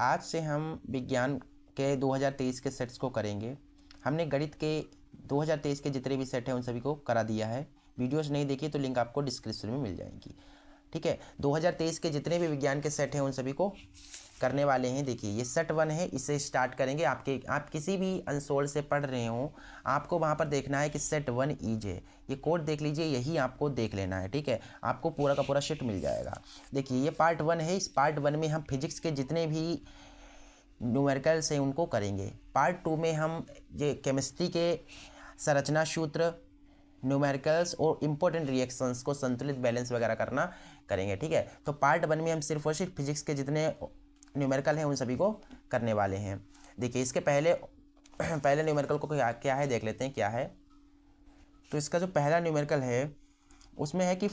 आज से हम विज्ञान के 2023 के सेट्स को करेंगे। हमने गणित के 2023 के जितने भी सेट हैं उन सभी को करा दिया है। वीडियोस नहीं देखी तो लिंक आपको डिस्क्रिप्शन में मिल जाएंगी। ठीक है, 2023 के जितने भी विज्ञान के सेट हैं उन सभी को करने वाले हैं। देखिए ये सेट 1 है, इससे स्टार्ट करेंगे। आप किसी भी अनसोल्ड से पढ़ रहे हो, आपको वहाँ पर देखना है कि सेट 1 ईज है। ये कोड देख लीजिए, यही आपको देख लेना है। ठीक है, आपको पूरा का पूरा सेट मिल जाएगा। देखिए ये पार्ट 1 है। इस पार्ट 1 में हम फिजिक्स के जितने भी न्यूमेरिकल्स हैं उनको करेंगे। पार्ट 2 में हम ये केमिस्ट्री के संरचना सूत्र, न्यूमेरिकल्स और इम्पोर्टेंट रिएक्शंस को संतुलित बैलेंस वगैरह करना करेंगे। ठीक है, तो पार्ट 1 में हम सिर्फ और सिर्फ फिजिक्स के जितने न्यूमेरिकल हैं उन सभी को करने वाले हैं। देखिए इसके पहले न्यूमेरिकल को क्या है देख लेते हैं क्या है। तो इसका जो पहला न्यूमेरिकल है उसमें है कि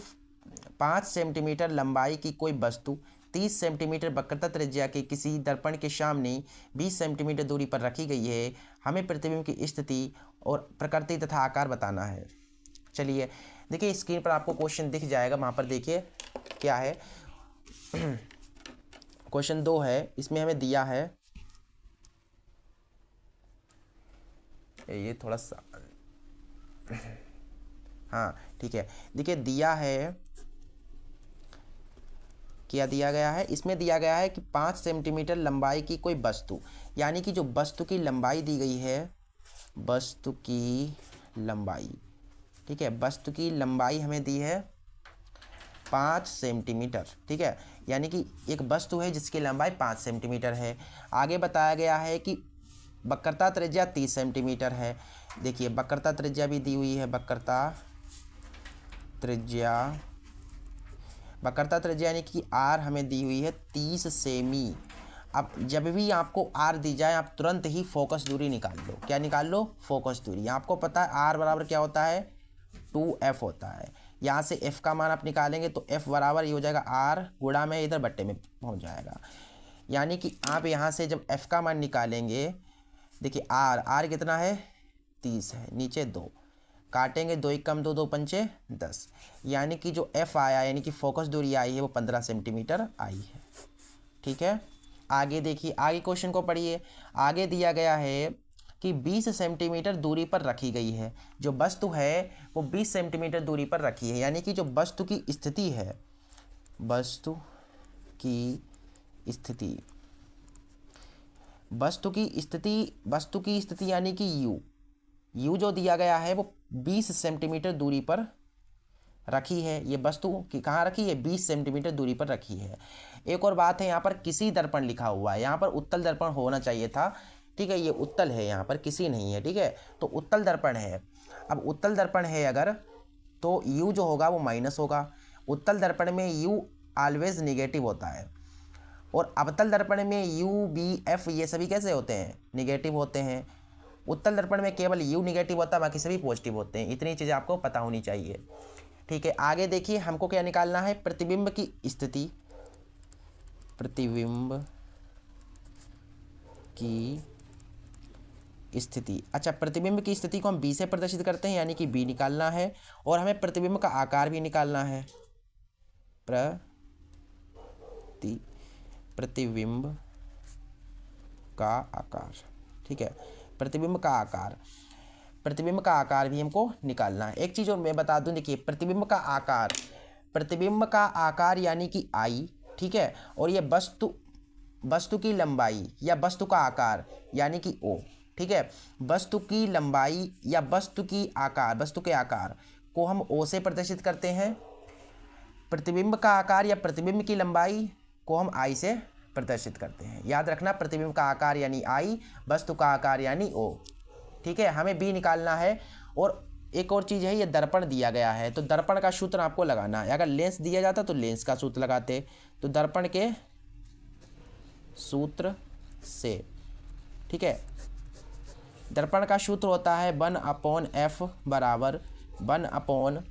5 सेंटीमीटर लंबाई की कोई वस्तु 30 सेंटीमीटर वक्रता त्रिज्या के किसी दर्पण के सामने 20 सेंटीमीटर दूरी पर रखी गई है। हमें प्रतिबिंब की स्थिति और प्रकृति तथा आकार बताना है। चलिए देखिए स्क्रीन पर आपको क्वेश्चन दिख जाएगा, वहाँ पर देखिए क्या है। क्वेश्चन 2 है, इसमें हमें दिया है, ये थोड़ा सा हाँ ठीक है। देखिए दिया है, क्या दिया गया है, इसमें दिया गया है कि 5 सेंटीमीटर लंबाई की कोई वस्तु, यानी कि जो वस्तु की लंबाई दी गई है, वस्तु की लंबाई, ठीक है, वस्तु की लंबाई हमें दी है 5 सेंटीमीटर। ठीक है, यानी कि एक वस्तु है जिसकी लंबाई 5 सेंटीमीटर है। आगे बताया गया है कि वक्रता त्रिज्या 30 सेंटीमीटर है। देखिए वक्रता त्रिज्या भी दी हुई है, वक्रता त्रिज्या यानी कि आर हमें दी हुई है 30 सेमी। अब जब भी आपको आर दी जाए आप तुरंत ही फोकस दूरी निकाल लो। क्या निकाल लो? फोकस दूरी। आपको पता है आर बराबर क्या होता है? 2f होता है। यहाँ से f का मान आप निकालेंगे तो f बराबर ये हो जाएगा r गुणा में इधर बट्टे में पहुँच जाएगा। यानी कि आप यहाँ से जब f का मान निकालेंगे, देखिए r कितना है? 30 है, नीचे 2 काटेंगे, 2 1 कम 2 2 पंचे 10, यानी कि जो f आया यानी कि फोकस दूरी आई है वो 15 सेंटीमीटर आई है। ठीक है, आगे देखिए, आगे क्वेश्चन को पढ़िए। आगे दिया गया है कि 20 सेंटीमीटर दूरी पर रखी गई है। जो वस्तु है वो 20 सेंटीमीटर दूरी पर रखी है, यानी कि जो वस्तु की स्थिति है, वस्तु की स्थिति यानी कि यू जो दिया गया है वो 20 सेंटीमीटर दूरी पर रखी है। ये वस्तु की कहाँ रखी है? 20 सेंटीमीटर दूरी पर रखी है। एक और बात है, यहाँ पर किसी दर्पण लिखा हुआ है, यहाँ पर उत्तल दर्पण होना चाहिए था। ठीक है, ये उत्तल है, यहाँ पर किसी नहीं है। ठीक है, तो उत्तल दर्पण है। अब उत्तल दर्पण है अगर, तो u जो होगा वो माइनस होगा। उत्तल दर्पण में u ऑलवेज निगेटिव होता है, और अवतल दर्पण में u b f ये सभी कैसे होते हैं? निगेटिव होते हैं। उत्तल दर्पण में केवल u निगेटिव होता है, बाकी सभी पॉजिटिव होते हैं। इतनी चीज़ें आपको पता होनी चाहिए। ठीक है, आगे देखिए हमको क्या निकालना है? प्रतिबिंब की स्थिति, अच्छा प्रतिबिंब की स्थिति को हम b से प्रदर्शित करते हैं, यानी कि b निकालना है, और हमें प्रतिबिंब का आकार भी निकालना है। प्रतिबिंब का आकार, ठीक है, प्रतिबिंब का आकार भी हमको निकालना है। एक चीज़ और मैं बता दूं, देखिए प्रतिबिंब का आकार यानी कि I, ठीक है, और ये वस्तु की लंबाई या वस्तु का आकार यानी कि O। ठीक है, वस्तु की लंबाई या वस्तु के आकार को हम O से प्रदर्शित करते हैं। प्रतिबिंब का आकार या प्रतिबिंब की लंबाई को हम I से प्रदर्शित करते हैं। याद रखना, प्रतिबिंब का आकार यानी I, वस्तु का आकार यानी O। ठीक है, हमें B निकालना है। और एक और चीज़ है, ये दर्पण दिया गया है, तो दर्पण का सूत्र आपको लगाना है। अगर लेंस दिया जाता तो लेंस का सूत्र लगाते, तो दर्पण के सूत्र से, ठीक है, दर्पण का सूत्र होता है 1/f बराबर 1/b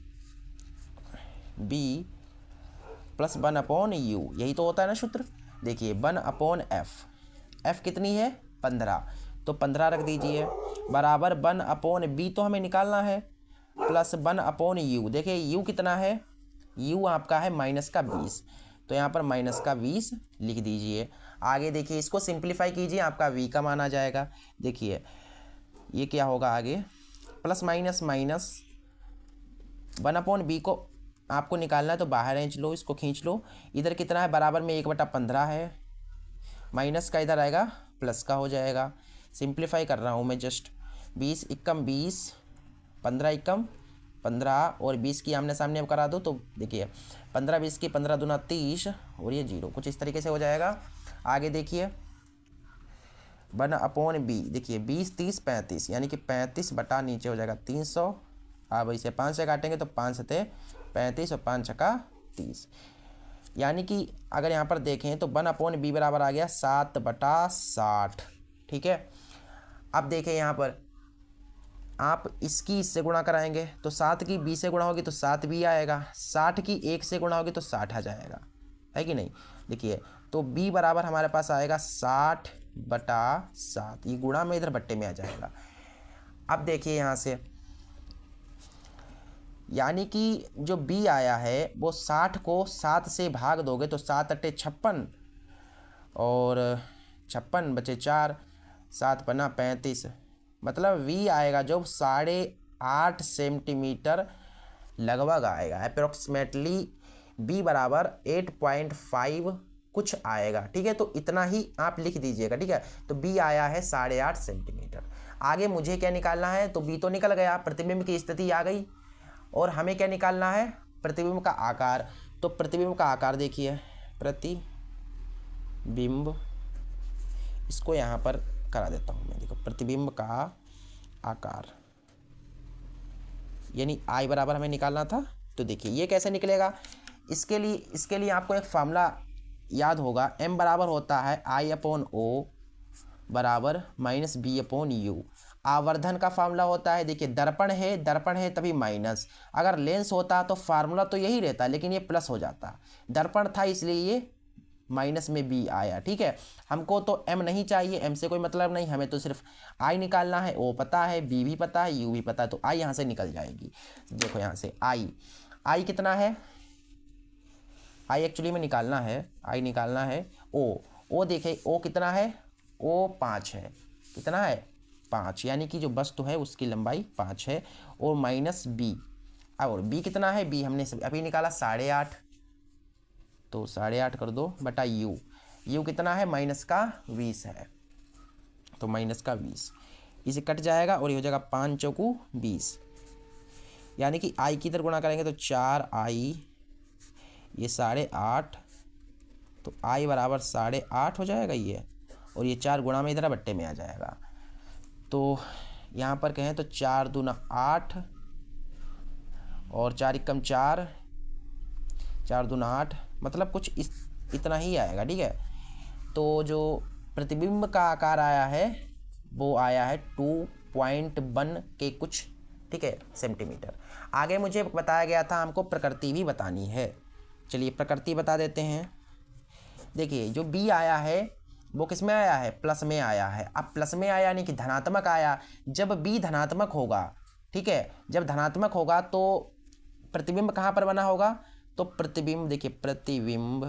प्लस 1/u। यही तो होता है ना सूत्र। देखिए 1/f, f कितनी है? 15, तो 15 रख दीजिए, बराबर 1/b तो हमें निकालना है, प्लस 1/u। देखिए u कितना है? u आपका है -20, तो यहाँ पर -20 लिख दीजिए। आगे देखिए इसको सिंप्लीफाई कीजिए, आपका वी का मान आ जाएगा। देखिए ये क्या होगा आगे, प्लस माइनस माइनस 1/b को आपको निकालना है तो बाहर खींच लो, इसको खींच लो। इधर कितना है, बराबर में 1/15 है, माइनस का इधर आएगा प्लस का हो जाएगा। सिंप्लीफाई कर रहा हूँ मैं जस्ट। 20 एकम 20, 15 एकम 15 और 20 की आमने सामने अब करा दो तो देखिए 15 20 की 15 दूना 30 और ये 0, कुछ इस तरीके से हो जाएगा। आगे देखिए 1/b, देखिए 20 30 35, यानी कि 35 बटा नीचे हो जाएगा 300। अब इसे 5 से काटेंगे तो 5 सते 35 और 5 छक्का 30, यानी कि अगर यहाँ पर देखें तो 1/b बराबर आ गया 7/60। ठीक है, अब देखें यहाँ पर आप इसकी इससे गुणा कराएंगे तो 7 की b से गुणा होगी तो 7b आएगा, 60 की 1 से गुणा होगी तो 60 आ जाएगा, है कि नहीं। देखिए तो b बराबर हमारे पास आएगा 60/7, ये गुणा में इधर बट्टे में आ जाएगा। अब देखिए यहाँ से, यानी कि जो b आया है वो 60 को 7 से भाग दोगे तो 7 अट्टे 56 और 56 बचे 4, 7 पन्ना 35, मतलब v आएगा जो 8.5 सेंटीमीटर लगभग आएगा, अप्रोक्सीमेटली b बराबर 8.5 कुछ आएगा। ठीक है, तो इतना ही आप लिख दीजिएगा। ठीक है, तो b आया है 8.5 सेंटीमीटर। आगे मुझे क्या निकालना है, तो b तो निकल गया, प्रतिबिंब की स्थिति आ गई, और हमें क्या निकालना है, प्रतिबिंब का आकार। तो प्रतिबिंब का आकार देखिए, प्रतिबिंब, इसको यहाँ पर करा देता हूँ मैं। देखो प्रतिबिंब का आकार यानी I बराबर हमें निकालना था, तो देखिए ये कैसे निकलेगा। इसके लिए आपको एक फार्मूला याद होगा, m बराबर होता है I/O बराबर -B/U। आवर्धन का फार्मूला होता है, देखिए दर्पण है तभी माइनस, अगर लेंस होता तो फार्मूला तो यही रहता लेकिन ये प्लस हो जाता। दर्पण था इसलिए ये माइनस में b आया। ठीक है, हमको तो m नहीं चाहिए, m से कोई मतलब नहीं, हमें तो सिर्फ I निकालना है। O पता है, b भी पता है, u भी पता है, तो I यहाँ से निकल जाएगी। देखो यहाँ से I कितना है, I एक्चुअली में निकालना है O देखे O कितना है, O 5 है, कितना है 5, यानी कि जो वस्तु है उसकी लंबाई 5 है, और माइनस b, और b कितना है, b हमने अभी निकाला 8.5, तो 8.5 कर दो बटा u कितना है, माइनस का 20 है, तो माइनस का 20 इसे कट जाएगा और ये हो जाएगा 5 चौकू 20, यानी कि I की इधर गुणा करेंगे तो 4I, ये 8.5, तो I बराबर 8.5 हो जाएगा ये, और ये 4 गुणा में इधर बट्टे में आ जाएगा। तो यहाँ पर कहें तो 4 दूना 8 और 4 एकम 4, 4 दूना 8, मतलब कुछ इतना ही आएगा। ठीक है, तो जो प्रतिबिंब का आकार आया है वो आया है 2.1 के कुछ, ठीक है, सेंटीमीटर। आगे मुझे बताया गया था हमको प्रकृति भी बतानी है, चलिए प्रकृति बता देते हैं। देखिए जो b आया है वो किस में आया है, प्लस में आया है। अब प्लस में आया यानी कि धनात्मक आया, जब b धनात्मक होगा, ठीक है, जब धनात्मक होगा तो प्रतिबिंब कहाँ पर बना होगा, तो प्रतिबिंब देखिए प्रतिबिंब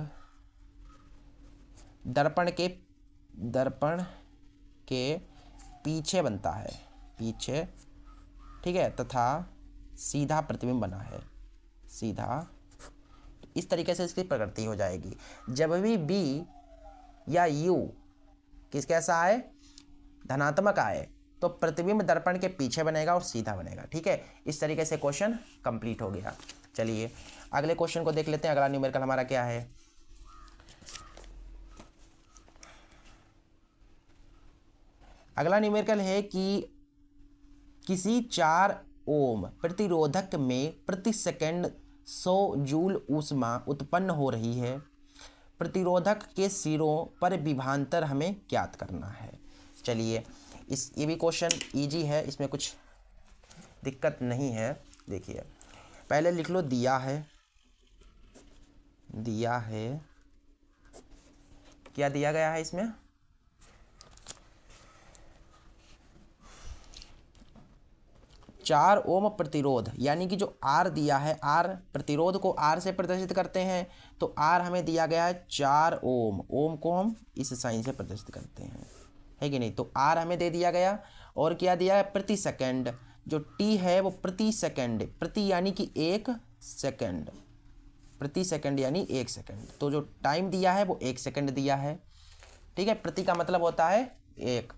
दर्पण के पीछे बनता है, पीछे, ठीक है, तथा सीधा प्रतिबिंब बना है, सीधा। इस तरीके से इसकी प्रकृति हो जाएगी। जब भी b या u किस कैसा आए, धनात्मक आए, तो प्रतिबिंब दर्पण के पीछे बनेगा और सीधा बनेगा। ठीक है, इस तरीके से क्वेश्चन कंप्लीट हो गया। चलिए अगले क्वेश्चन को देख लेते हैं। अगला न्यूमेरिकल हमारा क्या है, अगला न्यूमेरिकल है कि किसी 4 ओम प्रतिरोधक में प्रति सेकंड 100 जूल ऊष्मा उत्पन्न हो रही है। प्रतिरोधक के सिरों पर विभवांतर हमें ज्ञात करना है। चलिए ये भी क्वेश्चन इजी है, इसमें कुछ दिक्कत नहीं है। देखिए पहले लिख लो, दिया है, क्या दिया गया है इसमें, 4 ओम प्रतिरोध, यानी कि जो आर दिया है, आर प्रतिरोध को आर से प्रदर्शित करते हैं, तो आर हमें दिया गया है 4 ओम, ओम को हम इस साइन से प्रदर्शित करते हैं, है कि नहीं। तो आर हमें दे दिया गया, और क्या दिया है, प्रति सेकंड, जो टी है वो प्रति सेकंड, प्रति यानी कि 1 सेकंड, प्रति सेकंड यानी 1 सेकंड, तो जो टाइम दिया है वो 1 सेकंड दिया है, ठीक है। प्रति का मतलब होता है 1।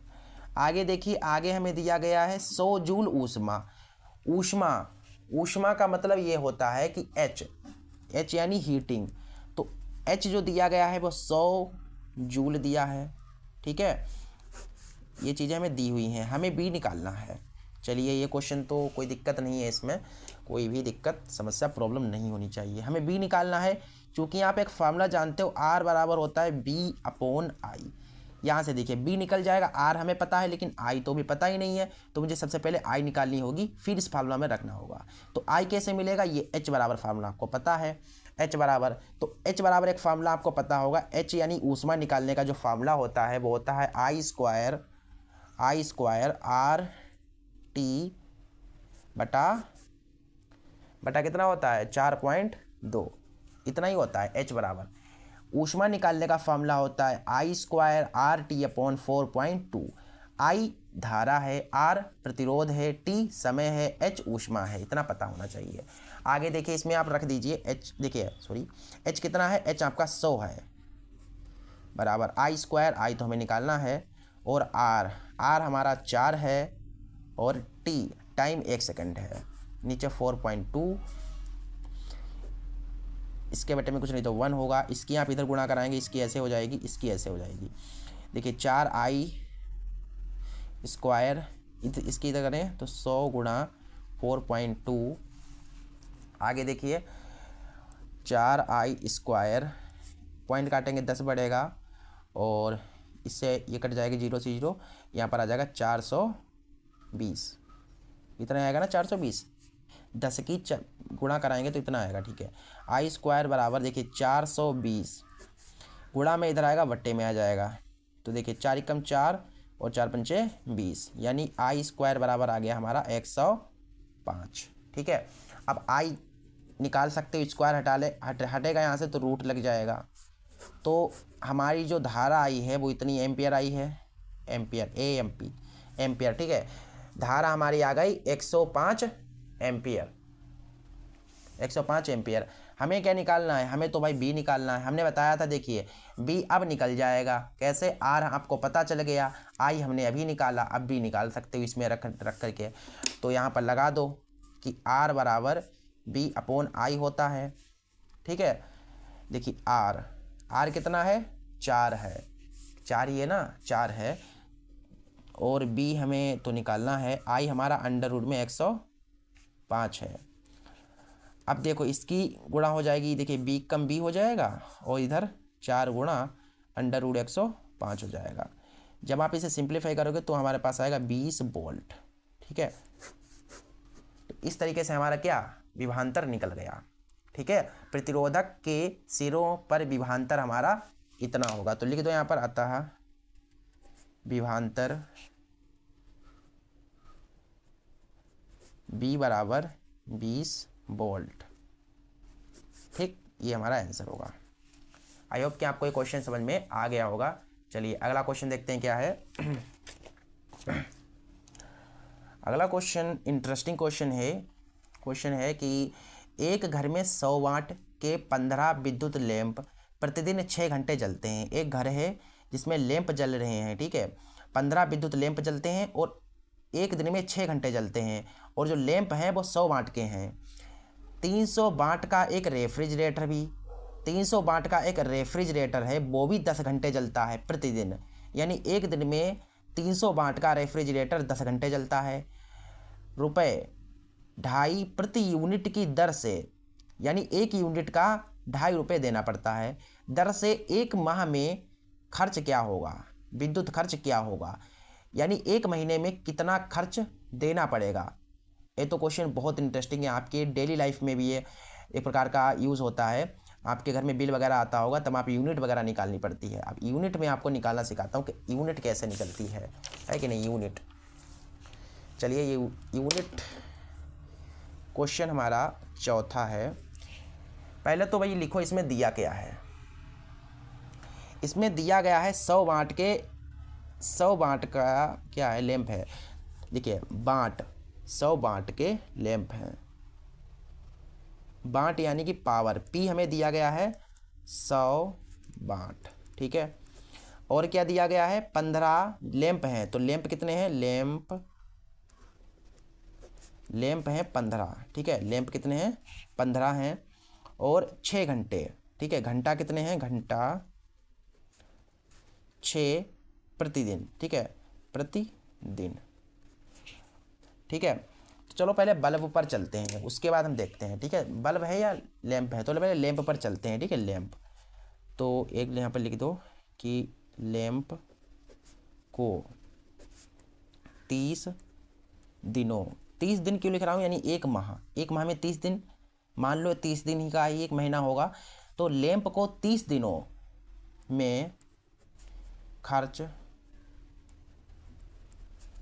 आगे देखिए, आगे हमें दिया गया है 100 जूल ऊष्मा, ऊष्मा, ऊष्मा का मतलब ये होता है कि H, H यानी हीटिंग, तो H जो दिया गया है वो 100 जूल दिया है, ठीक है। ये चीज़ें हमें दी हुई हैं, हमें बी निकालना है। चलिए, ये क्वेश्चन तो कोई दिक्कत नहीं है, इसमें कोई भी दिक्कत, समस्या, प्रॉब्लम नहीं होनी चाहिए। हमें बी निकालना है, चूँकि आप एक फार्मूला जानते हो, आर बराबर होता है बी अपॉन आई। यहाँ से देखिए बी निकल जाएगा, आर हमें पता है लेकिन आई तो भी पता ही नहीं है, तो मुझे सबसे पहले आई निकालनी होगी, फिर इस फार्मूला में रखना होगा। तो आई कैसे मिलेगा, ये एच बराबर फार्मूला आपको पता है, एच बराबर, तो एच बराबर एक फार्मूला आपको पता होगा, एच यानी ऊष्मा निकालने का जो फार्मूला होता है वो होता है आई स्क्वायर आर टी बटा कितना होता है, 4.2, इतना ही होता है एच बराबर। ऊष्मा निकालने का फार्मूला होता है आई स्क्वायर आर टी अपॉन 4.2। आई धारा है, आर प्रतिरोध है, टी समय है, एच ऊष्मा है, इतना पता होना चाहिए। आगे देखिए, इसमें आप रख दीजिए एच, देखिए सॉरी, एच कितना है, एच आपका 100 है, बराबर आई स्क्वायर, आई तो हमें निकालना है, और आर हमारा 4 है, और टी टाइम 1 सेकंड है, नीचे 4.2, इसके बटे में कुछ नहीं तो 1 होगा, इसकी आप इधर गुणा कराएंगे, इसकी ऐसे हो जाएगी, इसकी ऐसे हो जाएगी। देखिए 4 आई स्क्वायर, इसकी इधर करें तो 100 गुणा 4.2, आगे देखिए 4 आई स्क्वायर, पॉइंट काटेंगे 10 बढ़ेगा, और इससे ये कट जाएगा 0 से 0, यहाँ पर आ जाएगा 420, इतना आएगा ना 420, 10 की गुणा कराएंगे तो इतना आएगा, ठीक है। आई स्क्वायर बराबर देखिए 420, गुणा में इधर आएगा, बट्टे में आ जाएगा, तो देखिए 4 एकम 4 और 4 पंचे 20, यानी आई स्क्वायर बराबर आ गया हमारा 105, ठीक है। अब आई निकाल सकते हो, स्क्वायर हटेगा यहाँ से तो रूट लग जाएगा, तो हमारी जो धारा आई है वो इतनी एम्पियर आई है, एम्पियर एम्पियर, ठीक है। धारा हमारी आ गई 105 एम्पियर, 105 एम्पियर। हमें क्या निकालना है, हमें तो भाई बी निकालना है। हमने बताया था, देखिए बी अब निकल जाएगा कैसे, आर आपको पता चल गया, आई हमने अभी निकाला, अब बी निकाल सकते हो इसमें रख करके, तो यहाँ पर लगा दो कि आर बराबर बी अपॉन आई होता है, ठीक है। देखिए आर कितना है, 4 है, 4 ही है ना, 4 है, और बी हमें तो निकालना है, आई हमारा अंडर रूट में 105 है। अब देखो इसकी गुणा हो जाएगी, देखिए बी कम बी हो जाएगा, और इधर 4 गुणा अंडर रूट 105 हो जाएगा। जब आप इसे सिंप्लीफाई करोगे तो हमारे पास आएगा 20 वोल्ट, ठीक है। तो इस तरीके से हमारा क्या विभवांतर निकल गया, ठीक है। प्रतिरोधक के सिरों पर विभवांतर हमारा इतना होगा, तो लिख दो यहाँ पर, अतः विभवांतर बी बराबर 20 वोल्ट, ठीक, ये हमारा आंसर होगा। आई होप कि आपको ये क्वेश्चन समझ में आ गया होगा। चलिए अगला क्वेश्चन देखते हैं क्या है। अगला क्वेश्चन इंटरेस्टिंग क्वेश्चन है कि एक घर में 100 वाट के 15 विद्युत लैंप प्रतिदिन 6 घंटे जलते हैं। एक घर है जिसमें लैंप जल रहे हैं, ठीक है, 15 विद्युत लैंप जलते हैं और एक दिन में 6 घंटे जलते हैं, और जो लैंप हैं वो 100 वाट के हैं। 300 वाट का एक रेफ्रिजरेटर भी, 300 वाट का एक रेफ्रिजरेटर है, वो भी 10 घंटे जलता है प्रतिदिन, यानी एक दिन में 300 वाट का रेफ्रिजरेटर 10 घंटे जलता है। ₹2.50 प्रति यूनिट की दर से, यानी एक यूनिट का ₹2.50 देना पड़ता है, दर से एक माह में खर्च क्या होगा, विद्युत खर्च क्या होगा, यानी एक महीने में कितना खर्च देना पड़ेगा। ये तो क्वेश्चन बहुत इंटरेस्टिंग है, आपके डेली लाइफ में भी ये एक प्रकार का यूज़ होता है। आपके घर में बिल वगैरह आता होगा तब आप यूनिट वगैरह निकालनी पड़ती है। अब यूनिट में आपको निकालना सिखाता हूँ कि यूनिट कैसे निकलती है कि नहीं, यूनिट। चलिए ये यूनिट क्वेश्चन हमारा चौथा है। पहले तो भाई लिखो इसमें दिया क्या है। इसमें दिया गया है 100 वाट का क्या है, लैंप है। देखिए 100 वाट के लैंप हैं। वाट यानी कि पावर, पी हमें दिया गया है 100 वाट, ठीक है। और क्या दिया गया है, 15 लैंप हैं। तो लैंप कितने हैं, लैंप हैं 15, ठीक है। लैंप कितने हैं, 15 हैं। और 6 घंटे, ठीक है। घंटा कितने हैं, घंटा 6 प्रतिदिन, ठीक है, प्रतिदिन, ठीक है। तो चलो पहले बल्ब पर चलते हैं, उसके बाद हम देखते हैं, ठीक है। बल्ब है या लैंप है, तो पहले लैंप पर चलते हैं, ठीक है। लैंप तो एक यहाँ पर लिख दो कि लैंप को 30 दिनों, 30 दिन क्यों लिख रहा हूँ, यानी एक माह में 30 दिन, मान लो 30 दिन ही का ही एक महीना होगा। तो लैंप को 30 दिनों में खर्च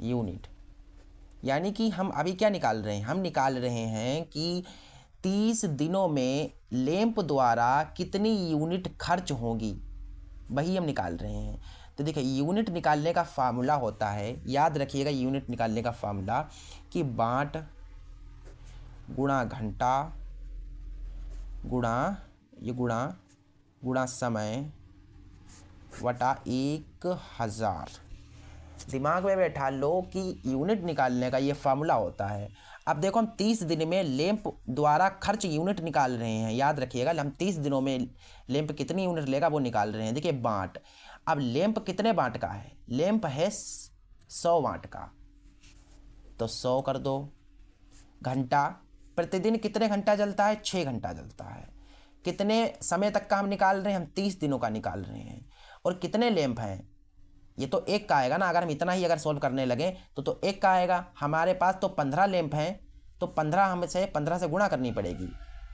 यूनिट, यानी कि हम अभी क्या निकाल रहे हैं, हम निकाल रहे हैं कि 30 दिनों में लैंप द्वारा कितनी यूनिट खर्च होगी, वही हम निकाल रहे हैं। तो देखिए यूनिट निकालने का फार्मूला होता है, याद रखिएगा यूनिट निकालने का फार्मूला कि वाट गुणा घंटा गुणा समय बटा 1000। दिमाग में बैठा लो कि यूनिट निकालने का ये फार्मूला होता है। अब देखो हम 30 दिन में लैंप द्वारा खर्च यूनिट निकाल रहे हैं, याद रखिएगा। हम 30 दिनों में लैंप कितनी यूनिट लेगा वो निकाल रहे हैं। देखिए वाट, अब लैंप कितने वाट का है, लैंप है 100 वाट का, तो 100 कर दो। घंटा, प्रतिदिन कितने घंटा जलता है, 6 घंटा जलता है। कितने समय तक का हम निकाल रहे हैं, हम 30 दिनों का निकाल रहे हैं। और कितने लैंप हैं, ये तो एक का आएगा ना, अगर हम इतना ही अगर सोल्व करने लगे तो एक का आएगा। हमारे पास तो 15 लैंप हैं, तो 15 से गुणा करनी पड़ेगी,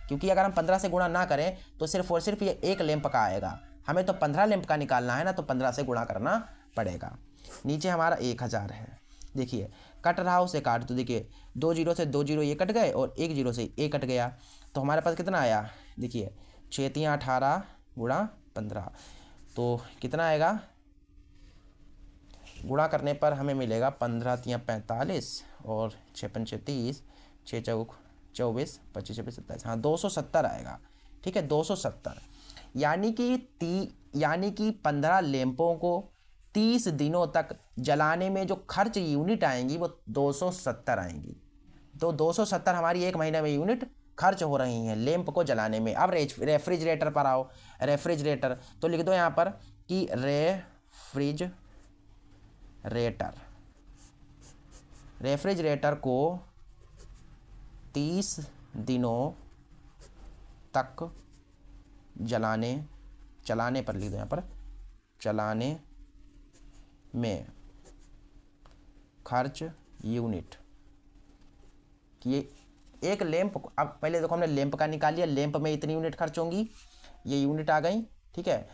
क्योंकि अगर हम 15 से गुणा ना करें तो सिर्फ और सिर्फ ये एक लैंप का आएगा। हमें तो 15 लैंप का निकालना है ना, तो 15 से गुणा करना पड़ेगा। नीचे हमारा 1000 है। देखिए कट रहा उसे काट, तो देखिए 2 जीरो से 2 जीरो ये कट गए और 1 जीरो से 1 कट गया, तो हमारे पास कितना आया, देखिए 6 तियाँ 18 गुणा 15, तो कितना आएगा, गुणा करने पर हमें मिलेगा 15 तियाँ 45 और 6 पंचे 30, 6 चौक 24, 25 26 27, हाँ 270 आएगा, ठीक है 270। यानी कि 15 लैंपों को 30 दिनों तक जलाने में जो खर्च यूनिट आएंगी वो 270 आएंगी। तो 270 हमारी एक महीने में यूनिट खर्च हो रही हैं लैंप को जलाने में। अब रेफ्रिजरेटर पर आओ। रेफ्रिजरेटर तो लिख दो यहाँ पर कि रेफ्रिजरेटर को 30 दिनों तक चलाने पर लिख दो यहाँ पर, चलाने में खर्च यूनिट, कि एक लैंप, अब पहले देखो हमने लैंप का निकाल लिया, लैंप में इतनी यूनिट खर्च होंगी, ये यूनिट आ गई, ठीक है।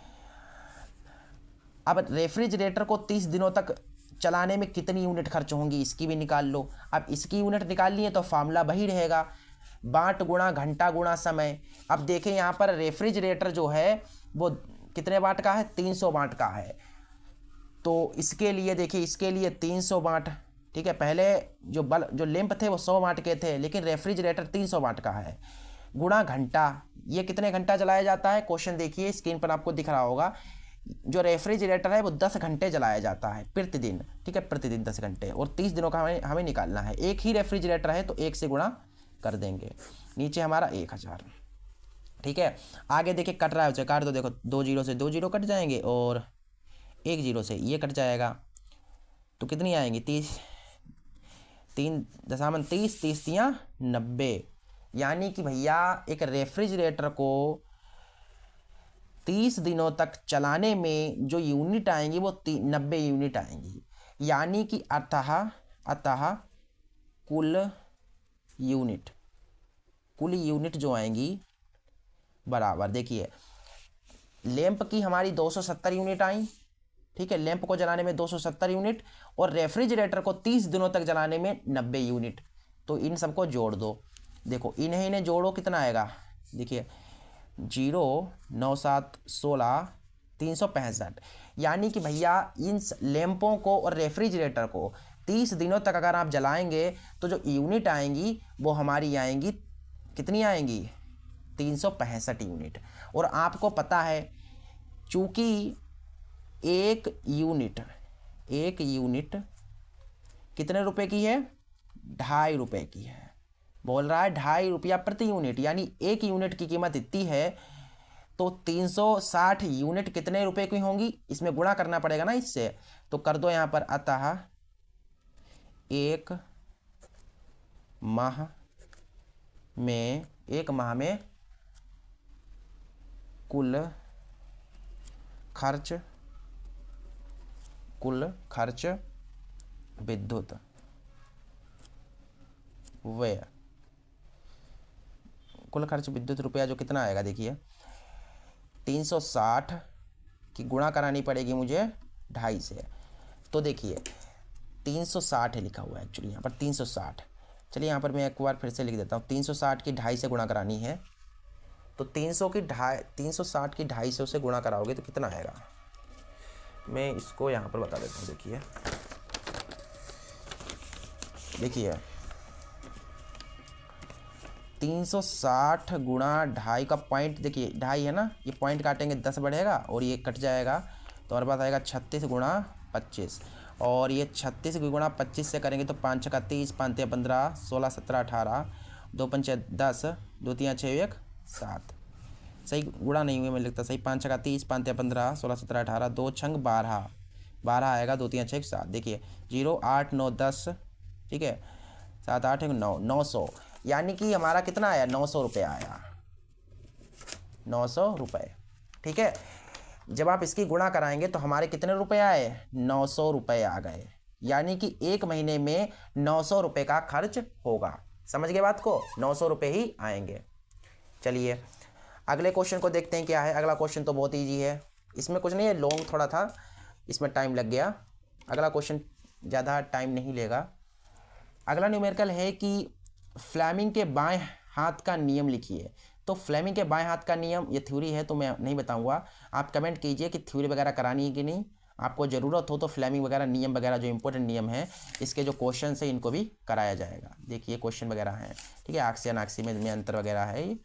अब रेफ्रिजरेटर को 30 दिनों तक चलाने में कितनी यूनिट खर्च होंगी, इसकी भी निकाल लो। अब इसकी यूनिट निकाल लिए तो फार्मूला वही रहेगा, वाट गुणा घंटा गुणा समय। अब देखें यहाँ पर रेफ्रिजरेटर जो है वो कितने वाट का है, 300 वाट का है। तो इसके लिए देखिए, इसके लिए 300 वाट, ठीक है। पहले जो लैंप थे वो 100 वाट के थे, लेकिन रेफ्रिजरेटर 300 वाट का है, गुणा घंटा, ये कितने घंटा जलाया जाता है, क्वेश्चन देखिए स्क्रीन पर आपको दिख रहा होगा। जो रेफ्रिजरेटर है वो 10 घंटे जलाया जाता है प्रतिदिन, ठीक है, प्रतिदिन 10 घंटे, और 30 दिनों का हमें निकालना है। एक ही रेफ्रिजरेटर है तो 1 से गुणा कर देंगे। नीचे हमारा 1000, ठीक है। आगे देखिए कट रहा है उसे काट दो, देखो 2 जीरो से 2 जीरो कट जाएंगे और 1 जीरो से ये कट जाएगा, तो कितनी आएंगी, 3 30 तियाँ 90। यानी कि भैया एक रेफ्रिजरेटर को 30 दिनों तक चलाने में जो यूनिट आएंगी वो 90 यूनिट आएंगी। यानी कि अतः कुल यूनिट जो आएंगी बराबर, देखिए लैंप की हमारी 270 यूनिट आई, ठीक है, लैंप को जलाने में 270 यूनिट, और रेफ्रिजरेटर को 30 दिनों तक जलाने में 90 यूनिट। तो इन सबको जोड़ दो, देखो इन्हें इन्हें जोड़ो कितना आएगा, देखिए 0 9 7 16 365। यानी कि भैया इन लैंपों को और रेफ्रिजरेटर को 30 दिनों तक अगर आप जलाएंगे तो जो यूनिट आएंगी वो हमारी आएंगी, कितनी आएंगी, 365 यूनिट। और आपको पता है चूँकि एक यूनिट कितने रुपए की है, 2.5 रुपये की है। बोल रहा है 2.5 रुपया प्रति यूनिट, यानी एक यूनिट की कीमत इतनी है, तो 360 यूनिट कितने रुपए की होंगी, इसमें गुणा करना पड़ेगा ना इससे। तो कर दो यहाँ पर, अतः एक माह में कुल खर्च विद्युत व्यय, कुल खर्च विद्युत रुपया जो कितना आएगा, देखिए 360 की गुणा करानी पड़ेगी मुझे 2.5 से। तो देखिए 360 लिखा हुआ है एक्चुअली यहाँ पर 360। चलिए यहाँ पर मैं एक बार फिर से लिख देता हूँ, 360 की 2.5 से गुणा करानी है। तो 360 की 250 से गुणा कराओगे तो कितना आएगा, मैं इसको यहाँ पर बता देता हूँ। देखिए 360 गुणा 2.5 का पॉइंट, देखिए 2.5 है ना, ये पॉइंट काटेंगे 10 बढ़ेगा और ये कट जाएगा, तो हमारे पास आएगा 36 गुणा 25। और ये 36 गुणा 25 से करेंगे तो 5 का 30, 5 या 15, 16 17 18, 2 5 10, 2 3 6 1 7। सही गुणा नहीं हुए, मैं लिखता सही, 5 का 30, 5 या 15, 16 17 18, 2 छंग 12 आएगा, 2 3 6 7। देखिए 0 8 9 10, ठीक है, 7 8 9 900, यानी कि हमारा कितना आया, 900 रुपये आया, 900 रुपये। ठीक है, जब आप इसकी गुणा कराएंगे तो हमारे कितने रुपए आए, 900 रुपये आ गए। यानी कि एक महीने में 900 रुपये का खर्च होगा। समझ गए बात को, 900 रुपये ही आएंगे। चलिए अगले क्वेश्चन को देखते हैं क्या है। अगला क्वेश्चन तो बहुत ईजी है, इसमें कुछ नहीं है, लॉन्ग थोड़ा था, इसमें टाइम लग गया। अगला क्वेश्चन ज़्यादा टाइम नहीं लेगा। अगला न्यूमेरिकल है कि फ्लेमिंग के बाएं हाथ का नियम लिखिए। तो फ्लेमिंग के बाएं हाथ का नियम, ये थ्योरी है तो मैं नहीं बताऊंगा, आप कमेंट कीजिए कि थ्योरी वगैरह करानी है कि नहीं। आपको ज़रूरत हो तो फ्लेमिंग वगैरह नियम वगैरह जो इंपॉर्टेंट नियम है, इसके जो क्वेश्चन है इनको भी कराया जाएगा। देखिए क्वेश्चन वगैरह हैं, ठीक है, आक्सी अनाक्सी में अंतर वगैरह है,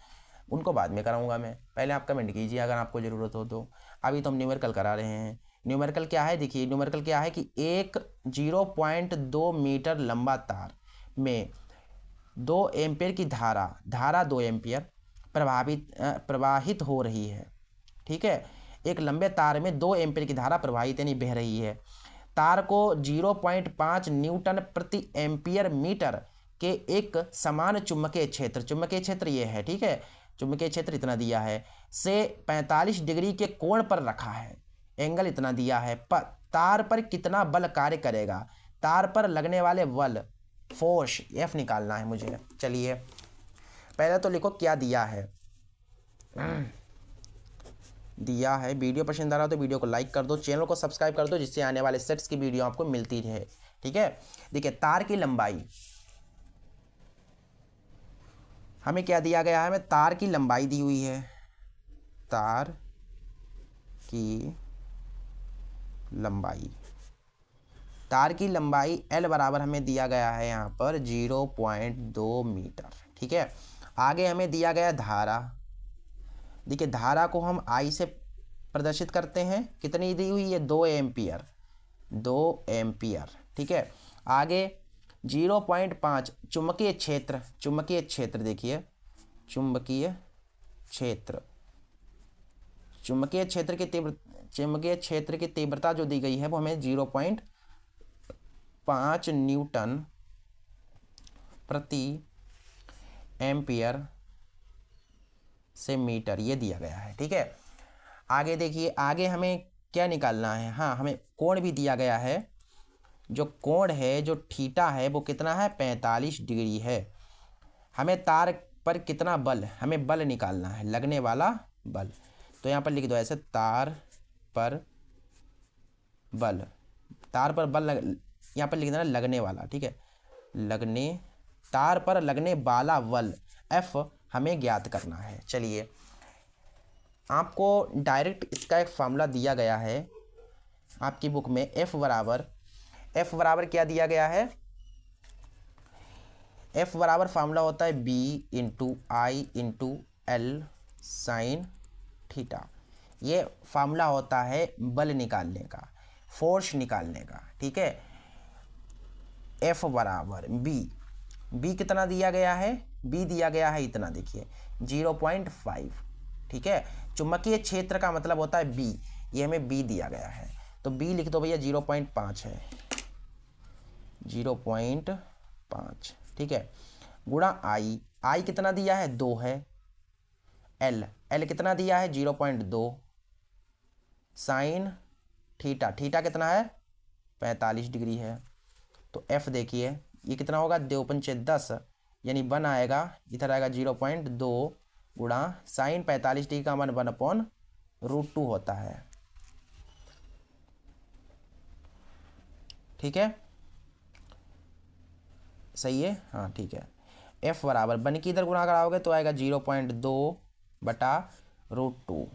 उनको बाद में कराऊंगा मैं, पहले आप कमेंट कीजिए अगर आपको ज़रूरत हो तो। अभी तो हम न्यूमेरिकल करा रहे हैं। न्यूमेरिकल क्या है, देखिए न्यूमेरिकल क्या है कि एक 0.2 मीटर लंबा तार में 2 एम्पियर की धारा 2 एम्पियर प्रवाहित हो रही है। ठीक है, एक लंबे तार में 2 एम्पियर की धारा प्रवाहित यानी बह रही है। तार को 0.5 न्यूटन प्रति एम्पियर मीटर के एक समान चुंबकीय क्षेत्र ये है, ठीक है, चुंबकीय क्षेत्र इतना दिया है, से 45 डिग्री के कोण पर रखा है, एंगल इतना दिया है, पर तार पर कितना बल कार्य करेगा, तार पर लगने वाले बल फोर्स एफ निकालना है मुझे। चलिए पहले तो लिखो क्या दिया है। दिया है, वीडियो पसंद आ रहा हो तो वीडियो को लाइक कर दो, चैनल को सब्सक्राइब कर दो, जिससे आने वाले सेट्स की वीडियो आपको मिलती रहे। ठीक है, देखिए तार की लंबाई हमें क्या दिया गया है, हमें तार की लंबाई दी हुई है, तार की लंबाई L बराबर हमें दिया गया है यहाँ पर 0.2 मीटर। ठीक है, आगे हमें दिया गया धारा, देखिए धारा को हम I से प्रदर्शित करते हैं, कितनी दी हुई है, 2 एम्पियर। ठीक है, आगे 0.5 चुंबकीय क्षेत्र, देखिए चुंबकीय क्षेत्र की तीव्रता जो दी गई है वो हमें 0.5 न्यूटन प्रति एम्पियर से मीटर ये दिया गया है। ठीक है, आगे देखिए, आगे हमें क्या निकालना है, हाँ हमें कोण भी दिया गया है, जो कोण है जो थीटा है वो कितना है, 45 डिग्री है। हमें तार पर कितना बल, हमें बल निकालना है, लगने वाला बल, तो यहाँ पर लिख दो ऐसे, तार पर बल यहाँ पर लिख देना लगने वाला। ठीक है, तार पर लगने वाला बल, एफ हमें ज्ञात करना है। चलिए, आपको डायरेक्ट इसका एक फार्मूला दिया गया है आपकी बुक में। एफ बराबर क्या दिया गया है? एफ बराबर फार्मूला होता है बी इंटू आई इंटू एल साइन थीटा। ये फार्मूला होता है बल निकालने का, फोर्स निकालने का। ठीक है, एफ बराबर बी कितना दिया गया है? बी दिया गया है इतना, देखिए 0.5। ठीक है, चुंबकीय क्षेत्र का मतलब होता है बी, ये हमें बी दिया गया है, तो बी लिख दो भैया 0.5 है, 0.5। ठीक है, गुणा आई कितना दिया है? 2 है। एल कितना दिया है? 0.2। साइन थीटा कितना है? 45 डिग्री है। तो एफ देखिए ये कितना होगा? 2×5 = 10, यानी 1 आएगा, इधर आएगा 0.2 गुणा साइन 45 डिग्री का मान 1/√2 होता है। ठीक है, सही है, हाँ ठीक है। एफ बराबर 1 की इधर गुणा कराओगे तो आएगा 0.2/√2,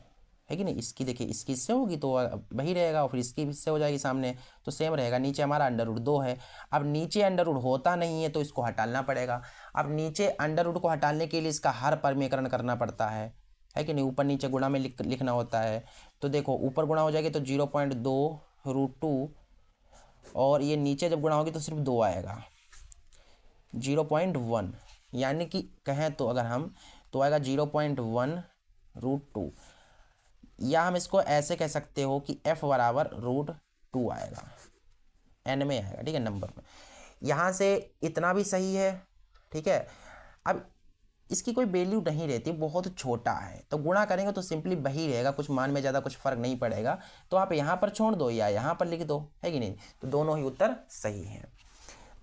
है कि नहीं। इसकी देखिए, इसकी इससे होगी तो वही रहेगा, और फिर इसकी इससे हो जाएगी सामने तो सेम रहेगा। नीचे हमारा √2 है। अब नीचे √ होता नहीं है तो इसको हटाना पड़ेगा। अब नीचे √ को हटाने के लिए इसका हर परमीकरण करना पड़ता है कि नहीं, ऊपर नीचे गुणा में लिखना होता है। तो देखो ऊपर गुणा हो जाएगी तो 0.2√2, और ये नीचे जब गुणा होगी तो सिर्फ 2 आएगा, 0.1, यानी कि कहें तो अगर हम तो आएगा 0.1√2, या हम इसको ऐसे कह सकते हो कि f बराबर √2 आएगा, n में आएगा। ठीक है, नंबर में। यहाँ से इतना भी सही है। ठीक है, अब इसकी कोई वैल्यू नहीं रहती, बहुत छोटा है, तो गुणा करेंगे तो सिंपली वही रहेगा, कुछ मान में ज़्यादा कुछ फर्क नहीं पड़ेगा। तो आप यहाँ पर छोड़ दो या यहाँ पर लिख दो, है कि नहीं, तो दोनों ही उत्तर सही हैं।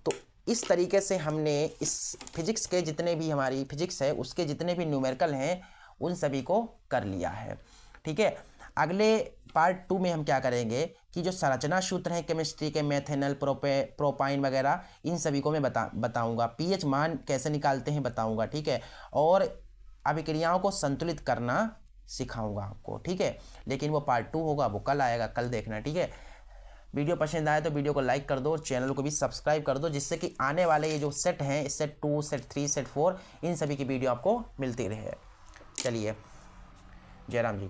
तो इस तरीके से हमने इस फिजिक्स के जितने भी हमारी फिजिक्स है उसके जितने भी न्यूमेरिकल हैं उन सभी को कर लिया है। ठीक है, अगले पार्ट 2 में हम क्या करेंगे कि जो संरचना सूत्र हैं केमिस्ट्री के, मेथेनॉल, प्रोपाइन वगैरह, इन सभी को मैं बताऊंगा। पीएच मान कैसे निकालते हैं बताऊंगा। ठीक है, और अभिक्रियाओं को संतुलित करना सिखाऊंगा आपको। ठीक है, लेकिन वो पार्ट 2 होगा, वो कल आएगा, कल देखना। ठीक है, वीडियो पसंद आए तो वीडियो को लाइक कर दो और चैनल को भी सब्सक्राइब कर दो, जिससे कि आने वाले ये जो सेट हैं, सेट 2, सेट 3, सेट 4, इन सभी की वीडियो आपको मिलती रहे। चलिए, जय राम जी।